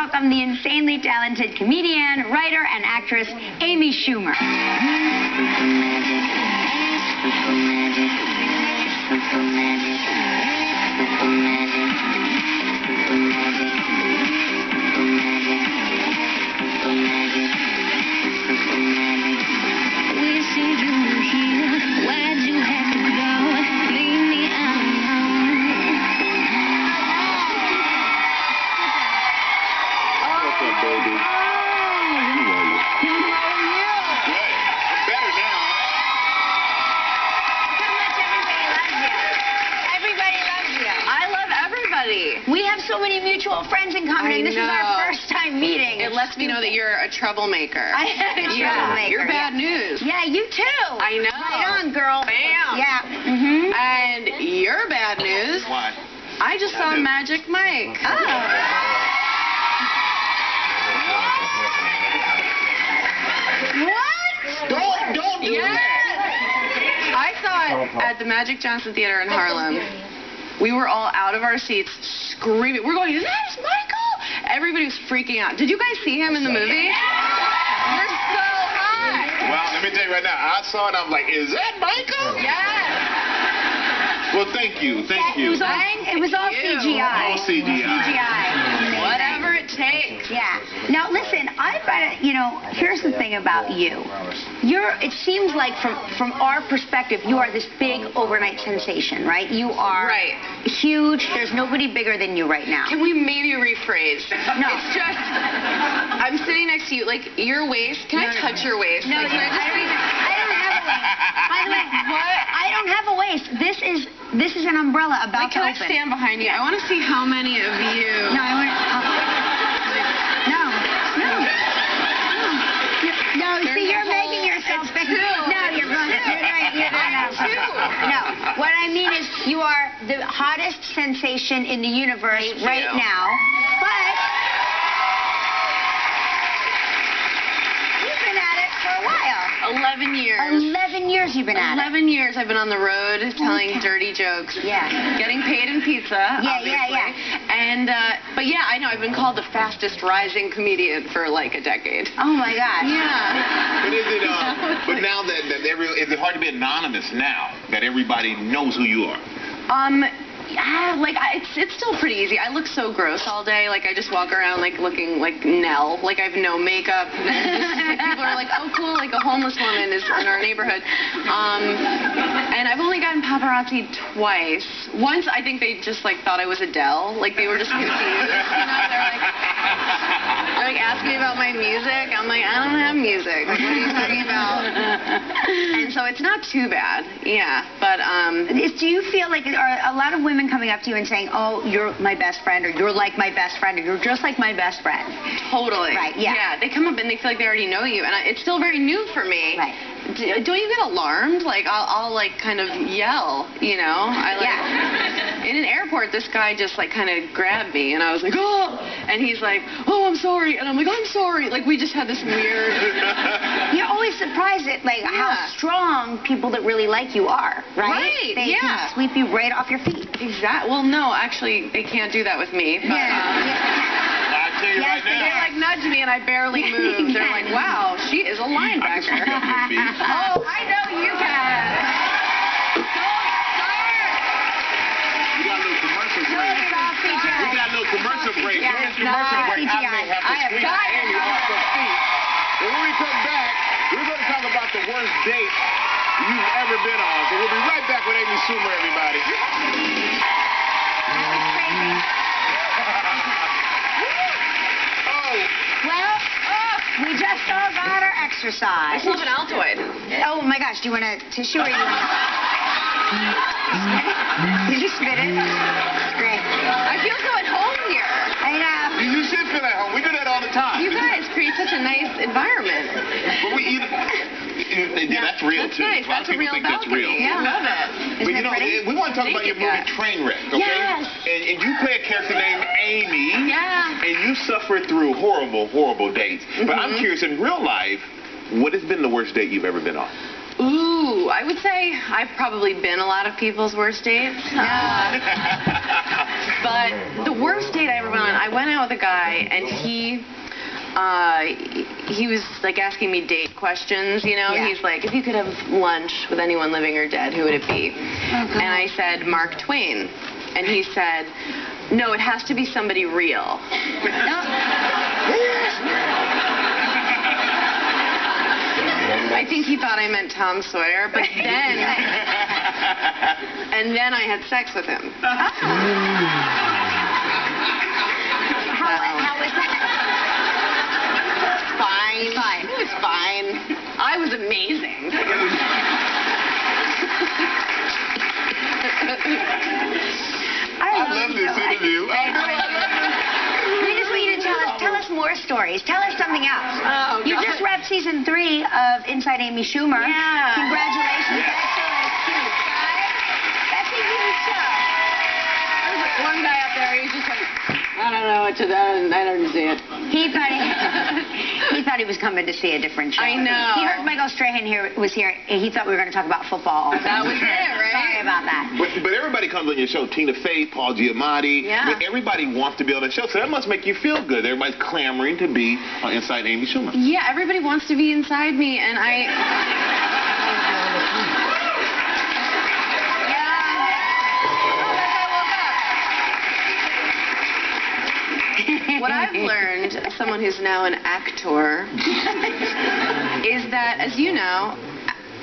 Welcome the insanely talented comedian, writer, and actress, Amy Schumer. We have so many mutual friends in common, and this is our first time meeting. It lets me know that you're a troublemaker. I am a troublemaker. You're bad news. Yeah, you too. I know. Right on, girl. Bam. Yeah. And you're bad news. Why? I just saw Magic Mike. What? Don't do that. I saw it at the Magic Johnson Theater in Harlem. We were all out of our seats screaming. We're going, is that Michael? Everybody was freaking out. Did you guys see him in the movie? You're so hot. Well, let me tell you right now, I saw it, I'm like, is that Michael? Yes. Well, thank you. It was all CGI. All CGI. Whatever it takes. Yeah. Now, listen, I've got to, here's the thing about you. It seems like from our perspective, you are this big overnight sensation, right? You are huge. There's nobody bigger than you right now. Can we maybe rephrase? No. It's just, I'm sitting next to you, like, your waist. Can I touch your waist? No, like, I don't have a waist. By the way, what? I don't have a waist. This is an umbrella about Can to I open. stand behind you? I want to see how many of you. No, I want No, see, you're making yourself big. No, you're going No, what I mean is you are the hottest sensation in the universe right now. But you've been at it for a while. 11 years. 11 years you've been at it. 11 years I've been on the road telling dirty jokes. Yeah. Getting paid in pizza, obviously. And, but yeah, I know, I've been called the fastest rising comedian for like a decade. Oh my gosh. Yeah. But is it, but now that is it hard to be anonymous now that everybody knows who you are? Yeah, like, it's still pretty easy. I look so gross all day. Like, I just walk around, like, looking like Nell. Like, I have no makeup. People are like, oh, cool, like, a homeless woman is in our neighborhood. And I've only gotten paparazzi twice. Once, I think they just, like, thought I was Adele. Like, they were just confused. They're like, asking me about my music. I'm like, I don't have music. Like, what are you talking about? And so it's not too bad. Yeah, but, do you feel like, are a lot of women coming up to you and saying, oh, you're my best friend, or you're like my best friend, or you're just like my best friend? Totally. Right, yeah. Yeah, they come up and they feel like they already know you, and it's still very new for me. Right. Don't you get alarmed? Like, I'll like, kind of yell, In an airport, this guy just, like, kind of grabbed me, and I was like, oh! And he's like, oh, I'm sorry. And I'm like, I'm sorry. Like, we just had this weird... You're always surprised at, like, how strong people that really like you are, right? Right, They can sweep you right off your feet. Exactly. Well, no, actually, they can't do that with me. But, I tell you right now. They, like, nudge me, and I barely move. They're like, wow, she is a linebacker. Oh, I know you can. We got a little commercial break. We got a little commercial break. During this commercial break, I may have to sweep Amy off her feet. And when we come back, we're going to talk about the worst date you've ever been on. So we'll be right back with Amy Schumer, everybody. We just all got our exercise. I still have an Altoid. Oh my gosh, do you want a tissue or you want Did you spit it? Great. I feel so at home here. I know. You should feel at home. We do that all the time. You guys create such a nice environment. But we eat... that's real, that's too. Nice. A lot of people think that's real. Yeah, I love it. But, we want to talk about your movie Trainwreck, okay? Yes. And you play a character named Amy. Yeah. And you suffer through horrible, horrible dates. But I'm curious, in real life, what has been the worst date you've ever been on? Ooh, I would say I've probably been a lot of people's worst dates. But the worst date I ever went on, I went out with a guy, and he was like asking me date questions, you know. Yeah. He's like, if you could have lunch with anyone living or dead, who would it be? And I said, Mark Twain. And he said, no, it has to be somebody real. I think he thought I meant Tom Sawyer, but then, and then I had sex with him. How was that? Fine. It was fine. I was amazing. I love this interview. We just want you to tell us more stories. Tell us something else. Oh, You God. just wrapped season 3 of Inside Amy Schumer. Yeah. Congratulations. That's so cute, right? That's a huge show. There's like one guy up there, he's just like, I don't know what to do. I don't see it. He thought he was coming to see a different show. I know. He heard Michael Strahan was here. And he thought we were going to talk about football. That was it, right? Sorry about that. But everybody comes on your show. Tina Fey, Paul Giamatti. Yeah. But everybody wants to be on the show, so that must make you feel good. Everybody's clamoring to be on Inside Amy Schumer. Yeah, everybody wants to be inside me, and What I've learned as someone who's now an actor is that, as you know,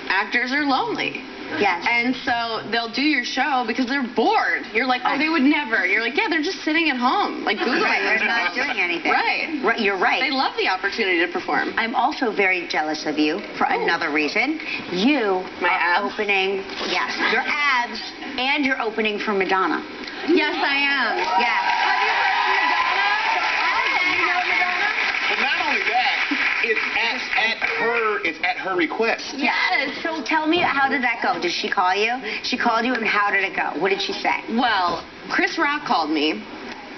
actors are lonely. Yes. And so they'll do your show because they're bored. You're like, oh, they would never. You're like, yeah, they're just sitting at home, like Googling. Right, they're not doing anything. Right. Right, you're right. They love the opportunity to perform. I'm also very jealous of you for another reason. You My are abs? opening, yes, your abs, and you're opening for Madonna. Yes, I am. Yes. Have you heard of Madonna? But not only that, it's at her request. Yes. So tell me, how did that go? Did she call you? She called you, and how did it go? What did she say? Well, Chris Rock called me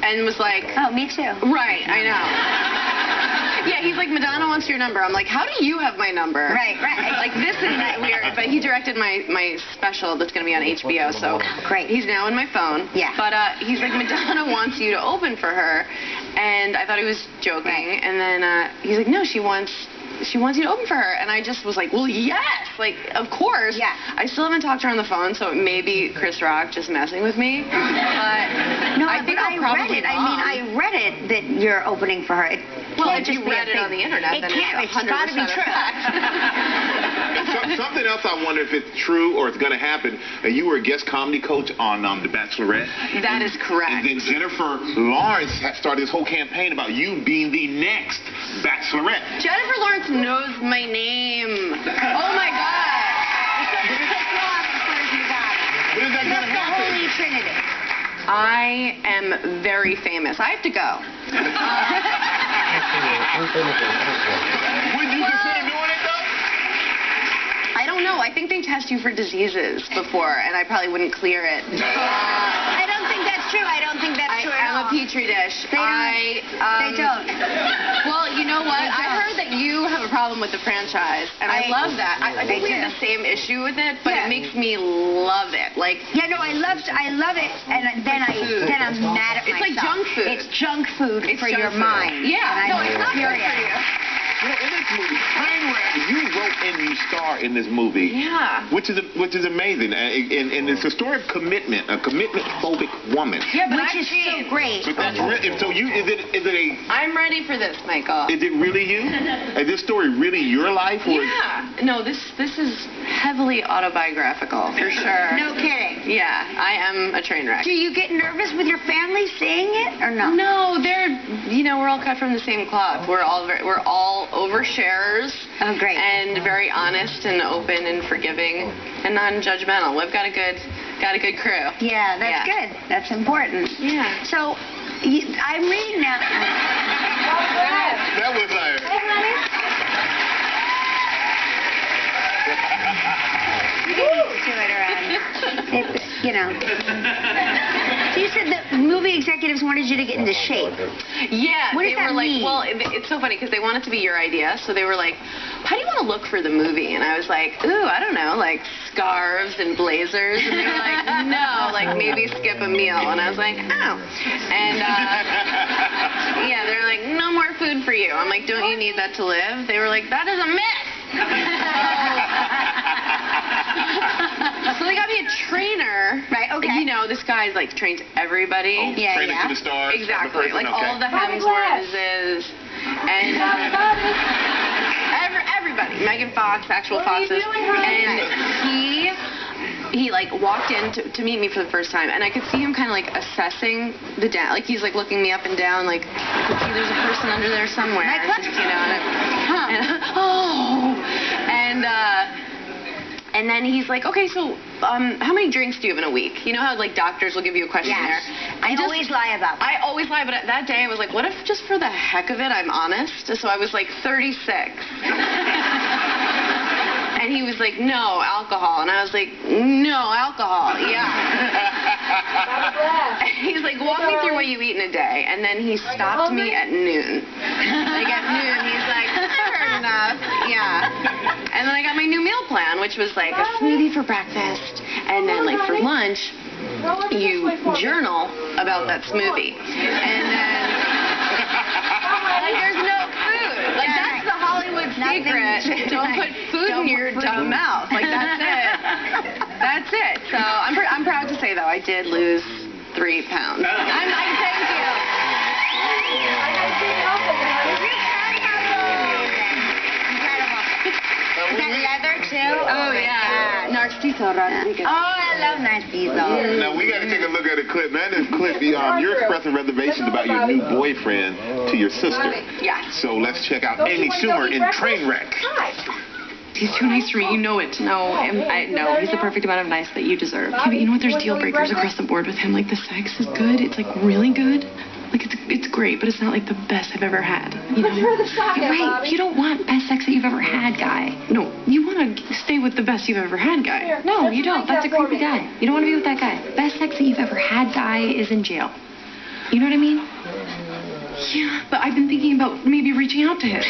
and was like, Oh, me too. right, I know. Yeah, he's like, Madonna wants your number. I'm like, how do you have my number? Right. Like, this is weird. But he directed my special that's going to be on HBO, so Great. he's now in my phone. Yeah. But he's like, Madonna wants you to open for her. And I thought he was joking. Right. And then he's like, no, she wants you to open for her. And I just was like, well, yes. Like, of course. Yeah. I still haven't talked to her on the phone, so it may be Chris Rock just messing with me. But No, I think but I'll I read probably it. I mean, I read it that you're opening for her. It Well, can't if just you be a read it thing. on the internet, it then can't. it's It's got to be 100% a true. Something else I wonder if it's true or it's going to happen. You were a guest comedy coach on The Bachelorette. That is correct. And then Jennifer Lawrence has started this whole campaign about you being the next Bachelorette. Jennifer Lawrence knows my name. Oh my God. When is that going to The happen? Holy Trinity. I am very famous. I have to go. Would you consider doing it, though? I don't know. I think they test you for diseases before, and I probably wouldn't clear it. I don't think that's true. I don't think that's true at I'm all. a petri dish. They don't. Well, you know what? I heard that you have a problem with the franchise, and I love that. I think we have the same issue with it, but it makes me love it. Like, Yeah, no, I love it, and then I'm mad at myself. It's like junk food. It's junk food It's for junk your food. mind. Yeah, And no, I'm it's not good for furious. you. You know, in this movie, you wrote and you star in this movie. Yeah. Which is amazing. And it's a story of commitment, a commitment-phobic woman. Yeah, but Which is so great. But that's really, so is it I'm ready for this, Michael. is it really you? Is this story really your life? Or Yeah. No, this is heavily autobiographical, for sure. No kidding. Yeah, I am a train wreck. Do you get nervous with your family seeing it or no? No, we're all cut from the same cloth. We're all oversharers. Oh, great. And very honest and open and forgiving and non-judgmental. We've got a good crew. Yeah, that's good. That's important. Yeah. So, I'm reading now. that was like. To it around. You know. So you said the movie executives wanted you to get into shape. Yeah. What does that mean? Well, it's so funny because they want it to be your idea. So they were like, how do you want to look for the movie? And I was like, ooh, I don't know, like scarves and blazers. And they were like, no, like maybe skip a meal. And I was like, oh. And yeah, they're like, no more food for you. I'm like, don't you need that to live? They were like, that is a myth. So they got me a trainer. Right, okay. You know, this guy's like trains everybody. Oh, train it to the stars. Exactly. Like okay. all the Hemsworths and everybody. Megan Fox, actual Foxes. And he like walked in to meet me for the first time, and I could see him kind of like assessing the dance. Like he's like looking me up and down, like I could see there's a person under there somewhere. You know, and then he's like, okay, so how many drinks do you have in a week? You know how like doctors will give you a questionnaire? Yes. I always lie about that. I always lie, but that day I was like, what if just for the heck of it I'm honest? So I was like 36. And he was like, no, alcohol. And I was like, no, alcohol, yeah. He's like, walk me through what you eat in a day. And then he stopped me at noon. Like at noon, he's like, fair enough, yeah. And then I got my new meal plan, which was like a smoothie for breakfast. And then like for lunch, you journal about that smoothie. And then like there's no food. Like that's the Hollywood secret. Don't put food in your dumb mouth. Like that's it. That's it. So I'm proud to say though I did lose 3 pounds. I'm like, thank you. Is that leather too? Oh yeah. Narciso Rodriguez. Oh, I love Narciso. Now we got to take a look at a clip. Man, this clip, you're expressing reservations about your new boyfriend to your sister. Yeah. So let's check out Amy Schumer in Trainwreck. He's too nice for me. You know it. No, he's the perfect amount of nice that you deserve. Yeah, but you know what? There's deal breakers across the board with him. Like the sex is good. It's like really good. Like it's great, but it's not like the best I've ever had. You know? Right. You don't want best sex that you've ever had, guy. No, you want to stay with the best you've ever had, guy. No, you don't. That's a creepy guy. You don't want to be with that guy. Best sex that you've ever had, guy, is in jail. You know what I mean? Yeah, but I've been thinking about maybe reaching out to him.